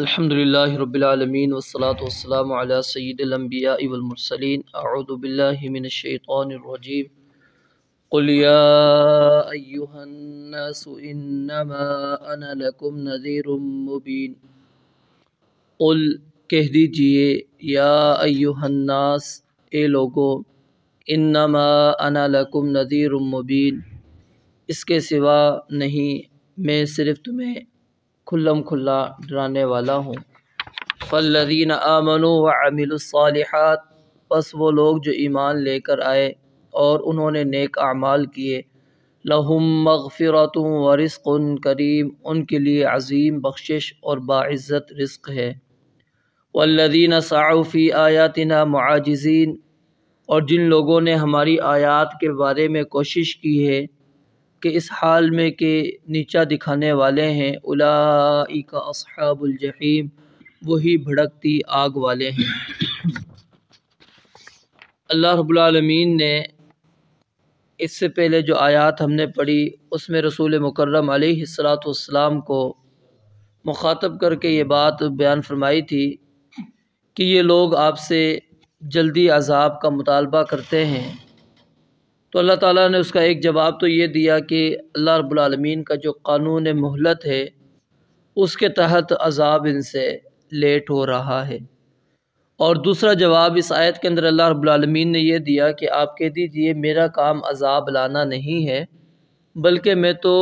الحمد للہ رب العالمین والصلاة والسلام علی سید الانبیاء والمرسلین اعوذ باللہ من الشیطان الرجیم قل یا ایہا الناس انما انا لکم نذیر مبین قل کہہ دیجئے یا ایہا الناس اے لوگو انما انا لکم نذیر مبین اس کے سوا نہیں میں صرف تمہیں کھلم کھلا ڈرانے والا ہوں۔ فالذین آمنوا وعملوا الصالحات پس وہ لوگ جو ایمان لے کر آئے اور انہوں نے نیک اعمال کیے، لہم مغفرۃ ورزق کریم ان کے لیے عظیم بخشش اور باعزت رزق ہے۔ والذین سعوا فی آیاتنا معاجزین اور جن لوگوں نے ہماری آیات کے بارے میں کوشش کی ہے کہ اس حال میں کہ نیچا دکھانے والے ہیں، اولئک اصحاب الجحیم وہی بھڑکتی آگ والے ہیں۔ اللہ رب العالمین نے اس سے پہلے جو آیات ہم نے پڑھی اس میں رسول مکرم علیہ السلام کو مخاطب کر کے یہ بات بیان فرمائی تھی کہ یہ لوگ آپ سے جلدی عذاب کا مطالبہ کرتے ہیں، تو اللہ تعالیٰ نے اس کا ایک جواب تو یہ دیا کہ اللہ رب العالمین کا جو قانون مہلت ہے اس کے تحت عذاب ان سے لیٹ ہو رہا ہے، اور دوسرا جواب اس آیت کے اندر اللہ رب العالمین نے یہ دیا کہ آپ کہہ دیجئے میرا کام عذاب لانا نہیں ہے، بلکہ میں تو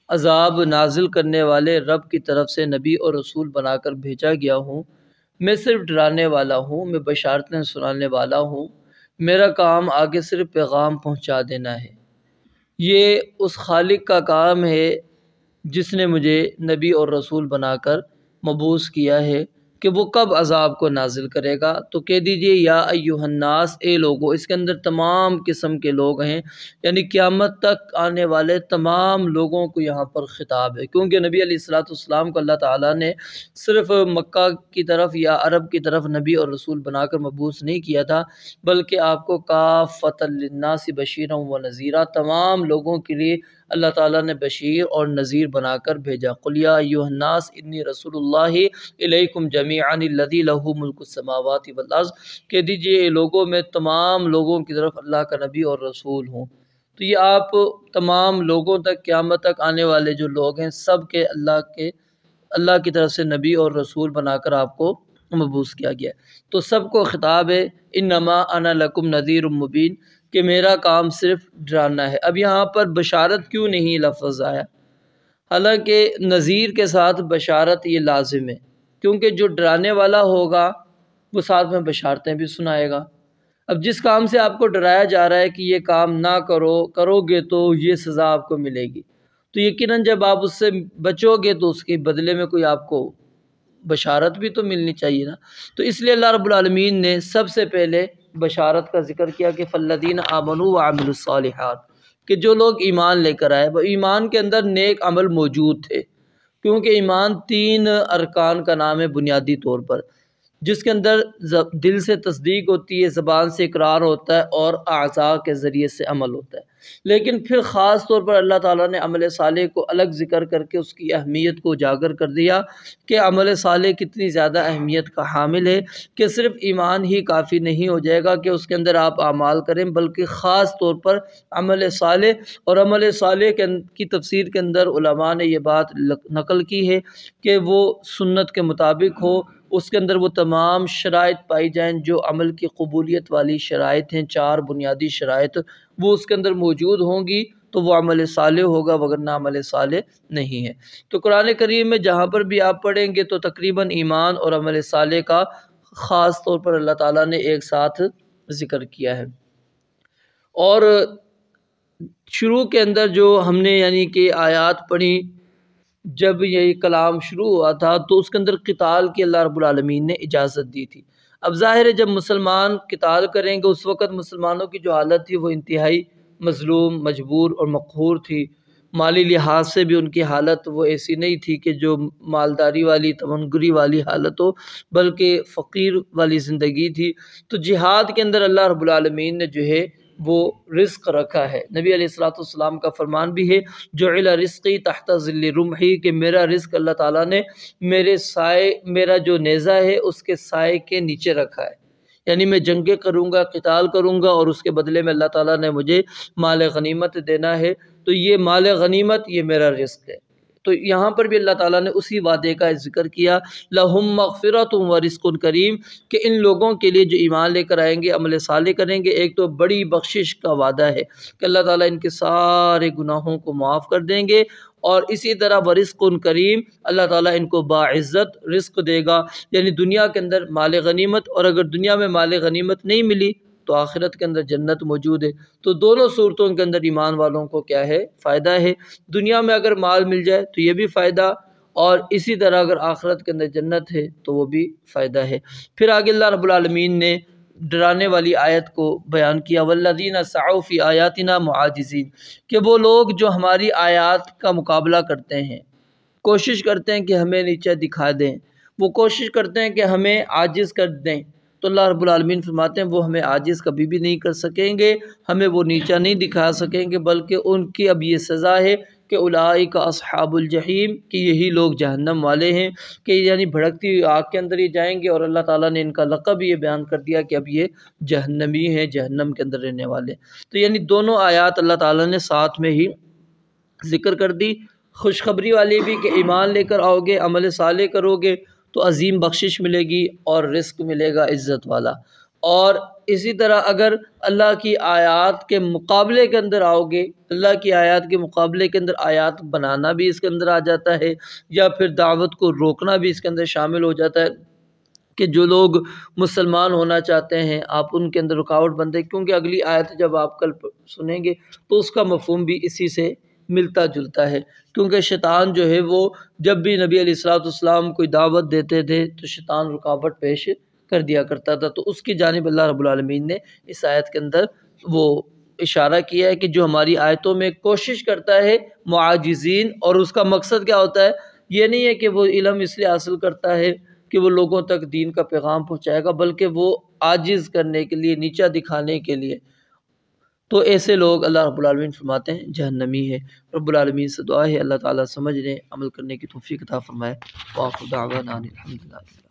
عذاب نازل کرنے والے رب کی طرف سے نبی اور رسول بنا کر بھیجا گیا ہوں، میں صرف ڈرانے والا ہوں، میں بشارتیں سنانے والا ہوں، میرا کام آگے صرف پیغام پہنچا دینا ہے۔ یہ اس خالق کا کام ہے جس نے مجھے نبی اور رسول بنا کر مبعوث کیا ہے کہ وہ کب عذاب کو نازل کرے گا۔ تو کہہ دیجئے یا ایھا الناس اے لوگو، اس کے اندر تمام قسم کے لوگ ہیں، یعنی قیامت تک آنے والے تمام لوگوں کو یہاں پر خطاب ہے، کیونکہ نبی علیہ السلام کو اللہ تعالیٰ نے صرف مکہ کی طرف یا عرب کی طرف نبی اور رسول بنا کر مبعوث نہیں کیا تھا، بلکہ آپ کو کافۃ للناس بشیرا و نذیرا تمام لوگوں کے لیے اللہ تعالیٰ نے بشیر اور نذیر بنا کر بھیجا۔ قل یا ایھا الناس انی رسول اللہ الیکم جمیعا الذی لہ ملک السماوات والارض، کہہ دیجئے اے لوگوں میں تمام لوگوں کی طرف اللہ کا نبی اور رسول ہوں۔ تو یہ آپ تمام لوگوں تک قیامت تک آنے والے جو لوگ ہیں سب کے اللہ کی طرف سے نبی اور رسول بنا کر آپ کو مبعوث کیا گیا ہے، تو سب کو خطاب ہے انما انا لکم نذیر مبین کہ میرا کام صرف ڈرانا ہے۔ اب یہاں پر بشارت کیوں نہیں لفظ آیا؟ حالانکہ نذیر کے ساتھ بشارت یہ لازم ہے، کیونکہ جو ڈرانے والا ہوگا وہ ساتھ میں بشارتیں بھی سنائے گا۔ اب جس کام سے آپ کو ڈرایا جا رہا ہے کہ یہ کام نہ کرو گے تو یہ سزا آپ کو ملے گی، تو یقیناً جب آپ اس سے بچو گے تو اس کے بدلے میں کوئی آپ کو بشارت بھی تو ملنی چاہیے نا۔ تو اس لیے اللہ رب العالمین نے سب سے پہلے بشارت کا ذکر کیا کہ فالذین آمنوا وعملوا الصالحات، کہ جو لوگ ایمان لے کر آئے، وہ ایمان کے اندر نیک عمل موجود تھے، کیونکہ ایمان 3 ارکان کا نام ہے بنیادی طور پر، جس کے اندر دل سے تصدیق ہوتی ہے، زبان سے اقرار ہوتا ہے اور اعضاء کے ذریعے سے عمل ہوتا ہے۔ لیکن پھر خاص طور پر اللہ تعالیٰ نے عمل صالح کو الگ ذکر کر کے اس کی اہمیت کو اجاگر کر دیا کہ عمل صالح کتنی زیادہ اہمیت کا حامل ہے، کہ صرف ایمان ہی کافی نہیں ہو جائے گا کہ اس کے اندر آپ اعمال کریں، بلکہ خاص طور پر عمل صالح، اور عمل صالح کی تفسیر کے اندر علماء نے یہ بات نقل کی ہے کہ وہ سنت کے مطابق ہو، اس کے اندر وہ تمام شرائط پائی جائیں جو عمل کی قبولیت والی شرائط ہیں، 4 بنیادی شرائط وہ اس کے اندر موجود ہوں گی تو وہ عمل صالح ہوگا، وگرنہ عمل صالح نہیں ہے۔ تو قرآن کریم میں جہاں پر بھی آپ پڑھیں گے تو تقریباً ایمان اور عمل صالح کا خاص طور پر اللہ تعالیٰ نے ایک ساتھ ذکر کیا ہے۔ اور شروع کے اندر جو ہم نے یعنی کہ آیات پڑھی، جب یہ کلام شروع ہوا تھا تو اس کے اندر قتال کی اللہ رب العالمین نے اجازت دی تھی۔ اب ظاہر ہے جب مسلمان قتال کریں گے اس وقت مسلمانوں کی جو حالت تھی وہ انتہائی مظلوم، مجبور اور مقہور تھی، مالی لحاظ سے بھی ان کی حالت وہ ایسی نہیں تھی کہ جو مالداری والی تمنگری والی حالت ہو، بلکہ فقیر والی زندگی تھی۔ تو جہاد کے اندر اللہ رب العالمین نے جو ہے وہ رزق رکھا ہے۔ نبی علیہ السلام کا فرمان بھی ہے جعل رزقی تحت ظل رمحی، کہ میرا رزق اللہ تعالیٰ نے میرے سائے، میرا جو نیزہ ہے اس کے سائے کے نیچے رکھا ہے، یعنی میں جنگیں کروں گا، قتال کروں گا، اور اس کے بدلے میں اللہ تعالیٰ نے مجھے مال غنیمت دینا ہے، تو یہ مال غنیمت یہ میرا رزق ہے۔ تو یہاں پر بھی اللہ تعالیٰ نے اسی وعدے کا ذکر کیا، لَهُم مَغْفِرَةٌ وَرِزْقٌ کریم، کہ ان لوگوں کے لیے جو ایمان لے کر آئیں گے، عمل صالح کریں گے، ایک تو بڑی بخشش کا وعدہ ہے کہ اللہ تعالیٰ ان کے سارے گناہوں کو معاف کر دیں گے، اور اسی طرح وَرِزْقٌ کریم، اللہ تعالیٰ ان کو باعزت رزق دے گا، یعنی دنیا کے اندر مال غنیمت، اور اگر دنیا میں مال غنیمت نہیں ملی تو آخرت کے اندر جنت موجود ہے۔ تو دونوں صورتوں کے اندر ایمان والوں کو کیا ہے؟ فائدہ ہے۔ دنیا میں اگر مال مل جائے تو یہ بھی فائدہ، اور اسی طرح اگر آخرت کے اندر جنت ہے تو وہ بھی فائدہ ہے۔ پھر آگے اللہ رب العالمین نے ڈرانے والی آیت کو بیان کیا، والذین سعوا فی آیاتنا معاجزین، کہ وہ لوگ جو ہماری آیات کا مقابلہ کرتے ہیں، کوشش کرتے ہیں کہ ہمیں نیچا دکھا دیں، وہ کوشش کرتے ہیں کہ ہمیں عاجز کر دیں، تو اللہ رب العالمین فرماتے ہیں وہ ہمیں عاجز کبھی بھی نہیں کر سکیں گے، ہمیں وہ نیچا نہیں دکھا سکیں گے، بلکہ ان کی اب یہ سزا ہے کہ اولئک اصحاب الجحیم، کہ یہی لوگ جہنم والے ہیں، کہ یعنی بھڑکتی ہوئی آگ کے اندر ہی جائیں گے، اور اللہ تعالیٰ نے ان کا لقب یہ بیان کر دیا کہ اب یہ جہنمی ہیں، جہنم کے اندر رہنے والے۔ تو یعنی دونوں آیات اللہ تعالیٰ نے ساتھ میں ہی ذکر کر دی، خوشخبری والی بھی کہ ایمان لے کر آؤ گے، عمل صالح کرو گے تو عظیم بخشش ملے گی اور رزق ملے گا عزت والا، اور اسی طرح اگر اللہ کی آیات کے مقابلے کے اندر آؤ گے، اللہ کی آیات کے مقابلے کے اندر آیات بنانا بھی اس کے اندر آ جاتا ہے، یا پھر دعوت کو روکنا بھی اس کے اندر شامل ہو جاتا ہے، کہ جو لوگ مسلمان ہونا چاہتے ہیں آپ ان کے اندر رکاوٹ بنتے، کیونکہ اگلی آیت جب آپ کل سنیں گے تو اس کا مفہوم بھی اسی سے ملتا جلتا ہے، کیونکہ شیطان جو ہے وہ جب بھی نبی علیہ السلام کوئی دعوت دیتے تھے تو شیطان رکاوٹ پیش کر دیا کرتا تھا، تو اس کی جانب اللہ رب العالمین نے اس آیت کے اندر وہ اشارہ کیا ہے کہ جو ہماری آیتوں میں کوشش کرتا ہے معاجزین، اور اس کا مقصد کیا ہوتا ہے؟ یہ نہیں ہے کہ وہ علم اس لیے حاصل کرتا ہے کہ وہ لوگوں تک دین کا پیغام پہنچائے گا، بلکہ وہ عاجز کرنے کے لیے، نیچا دکھانے کے لیے، تو ایسے لوگ اللہ رب العالمین فرماتے ہیں جہنمی ہے۔ رب العالمین سے دعا ہے اللہ تعالیٰ سمجھنے عمل کرنے کی توفیق عطا فرمائے۔ وآخر دعوانا الحمدللہ۔